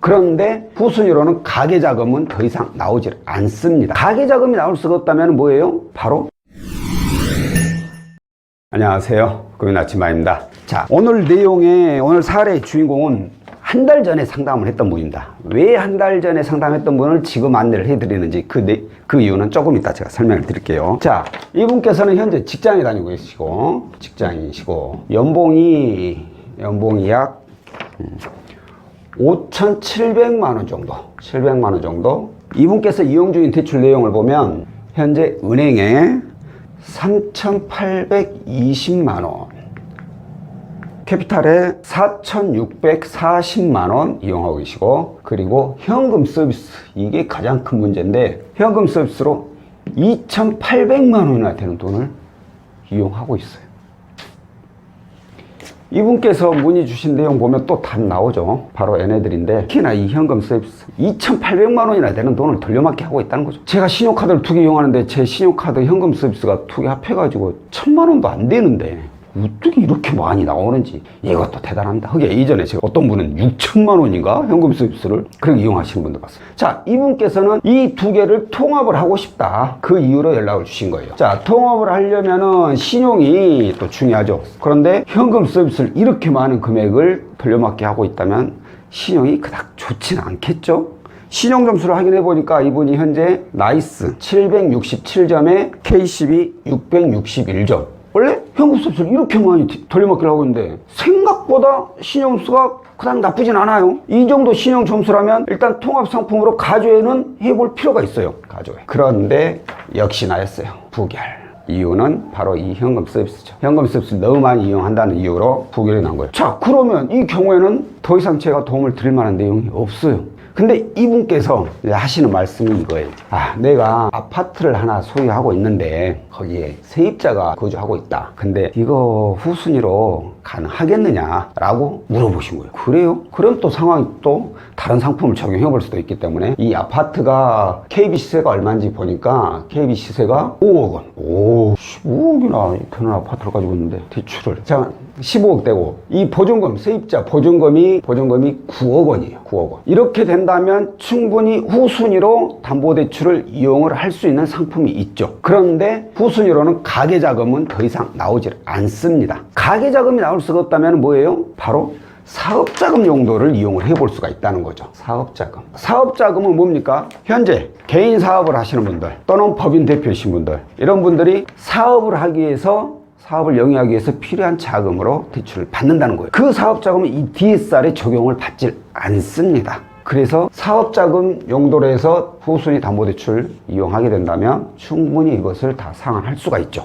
그런데 후순위로는 가계자금은 더 이상 나오질 않습니다. 가계자금이 나올 수가 없다면 뭐예요? 바로 안녕하세요, 금연아침마입니다. 자, 오늘 사례의 주인공은 한 달 전에 상담을 했던 분입니다. 왜 한 달 전에 상담했던 분을 지금 안내를 해드리는지 그 이유는 조금 이따 제가 설명을 드릴게요. 자, 이분께서는 현재 직장에 다니고 계시고 직장인이시고 연봉이 약 5,700만 원 정도, 700만 원 정도. 이분께서 이용 중인 대출 내용을 보면 현재 은행에 3,820만 원, 캐피탈에 4,640만 원 이용하고 계시고, 그리고 현금 서비스, 이게 가장 큰 문제인데 현금 서비스로 2,800만 원이나 되는 돈을 이용하고 있어요. 이분께서 문의 주신 내용 보면 또 답 나오죠. 바로 얘네들인데, 특히나 이 현금 서비스 2,800만 원이나 되는 돈을 돌려막기 하고 있다는 거죠. 제가 신용카드를 2개 이용하는데 제 신용카드 현금 서비스가 2개 합해가지고 1,000만 원도 안 되는데 어떻게 이렇게 많이 나오는지, 이것도 대단합니다. 그게 이전에 제가 어떤 분은 6천만 원인가 현금 서비스를 그렇게 이용하시는 분들 봤어요. 자, 이분께서는 이 2개를 통합을 하고 싶다, 그 이유로 연락을 주신 거예요. 자, 통합을 하려면은 신용이 또 중요하죠. 그런데 현금 서비스를 이렇게 많은 금액을 돌려막기 하고 있다면 신용이 그닥 좋지는 않겠죠. 신용 점수를 확인해 보니까 이분이 현재 나이스 767점에 K12 661점. 원래 현금 서비스를 이렇게 많이 돌려막기를 하고 있는데 생각보다 신용수가 그닥 나쁘진 않아요. 이 정도 신용 점수라면 일단 통합 상품으로 가조회는 해볼 필요가 있어요. 가조회. 그런데 역시 나였어요. 부결. 이유는 바로 이 현금 서비스죠. 현금 서비스를 너무 많이 이용한다는 이유로 부결이 난 거예요. 자, 그러면 이 경우에는 더 이상 제가 도움을 드릴 만한 내용이 없어요. 근데 이분께서 하시는 말씀이 이거예요. 내가 아파트를 하나 소유하고 있는데 거기에 세입자가 거주하고 있다. 근데 이거 후순위로 가능하겠느냐 라고 물어보신 거예요. 그래요? 그럼 또 상황이 또 다른 상품을 적용해 볼 수도 있기 때문에, 이 아파트가 KB 시세가 얼마인지 보니까 KB 시세가 5억 원. 오, 15억이나 되는 아파트를 가지고 있는데 대출을. 자, 15억 되고, 이 보증금, 세입자 보증금이 9억 원이에요. 9억 원. 이렇게 된다면 충분히 후순위로 담보대출을 이용을 할 수 있는 상품이 있죠. 그런데 후순위로는 가계자금은 더 이상 나오질 않습니다. 가계자금이 나올 수가 없다면 뭐예요? 바로 사업자금 용도를 이용을 해볼 수가 있다는 거죠. 사업자금. 사업자금은 뭡니까? 현재 개인 사업을 하시는 분들 또는 법인 대표이신 분들, 이런 분들이 사업을 하기 위해서, 사업을 영위하기 위해서 필요한 자금으로 대출을 받는다는 거예요. 그 사업자금은 이 DSR에 적용을 받질 않습니다. 그래서 사업자금 용도로 해서 후순위 담보대출 이용하게 된다면 충분히 이것을 다 상환할 수가 있죠.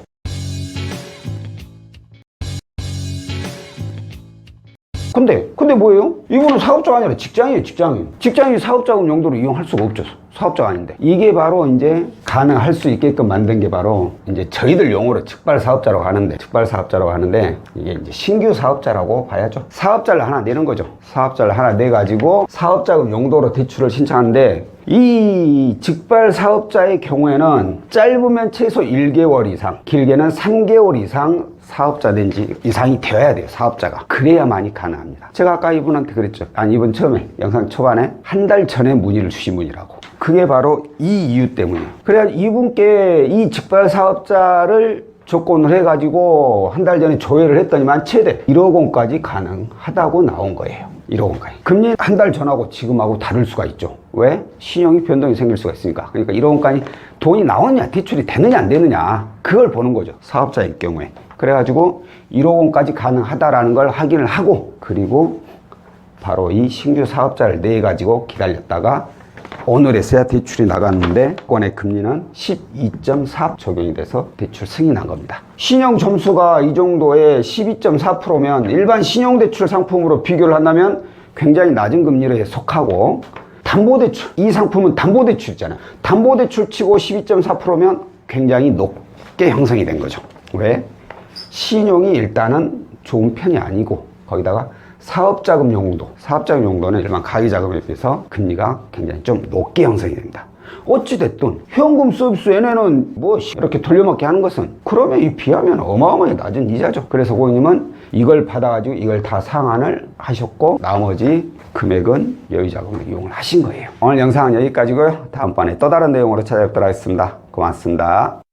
근데 뭐예요? 이분은 사업자가 아니라 직장이에요. 직장인이 사업자금 용도로 이용할 수가 없죠. 사업자가 아닌데. 이게 바로 이제 가능할 수 있게끔 만든 게 바로 이제 저희들 용어로 측발사업자라고 하는데, 이게 이제 신규 사업자라고 봐야죠. 사업자를 하나 내는 거죠. 사업자를 하나 내가지고 사업자금 용도로 대출을 신청하는데, 이 직발 사업자의 경우에는 짧으면 최소 1개월 이상, 길게는 3개월 이상 사업자 된 지 이상이 되어야 돼요. 사업자가. 그래야만이 가능합니다. 제가 아까 이분한테 그랬죠. 이분 처음에 영상 초반에 한 달 전에 문의를 주신 분이라고. 그게 바로 이 이유 때문이에요. 그래야 이분께 이 직발 사업자를 조건을 해가지고 한 달 전에 조회를 했더니만 최대 1억 원까지 가능하다고 나온 거예요. 1억 원까지. 금리 한 달 전하고 지금하고 다를 수가 있죠. 왜? 신용이 변동이 생길 수가 있으니까. 그러니까 1억 원까지 돈이 나오느냐, 대출이 되느냐 안 되느냐, 그걸 보는 거죠. 사업자일 경우에. 그래가지고 1억 원까지 가능하다라는 걸 확인을 하고, 그리고 바로 이 신규 사업자를 내가지고 기다렸다가 오늘에서야 대출이 나갔는데, 건의 금리는 12.4 적용이 돼서 대출 승인한 겁니다. 신용 점수가 이 정도의 12.4%면 일반 신용대출 상품으로 비교를 한다면 굉장히 낮은 금리에 속하고, 담보대출, 이 상품은 담보대출이잖아요. 담보대출 치고 12.4%면 굉장히 높게 형성이 된 거죠. 왜? 신용이 일단은 좋은 편이 아니고, 거기다가 사업자금 용도는 일반 가계자금에 비해서 금리가 굉장히 좀 높게 형성이 됩니다. 어찌됐든 현금 서비스 얘네는 뭐 이렇게 돌려막기 하는 것은, 그러면 이 비하면 어마어마하게 낮은 이자죠. 그래서 고객님은 이걸 받아가지고 이걸 다 상환을 하셨고 나머지 금액은 여유자금을 이용을 하신 거예요. 오늘 영상은 여기까지고요. 다음번에 또 다른 내용으로 찾아뵙도록 하겠습니다. 고맙습니다.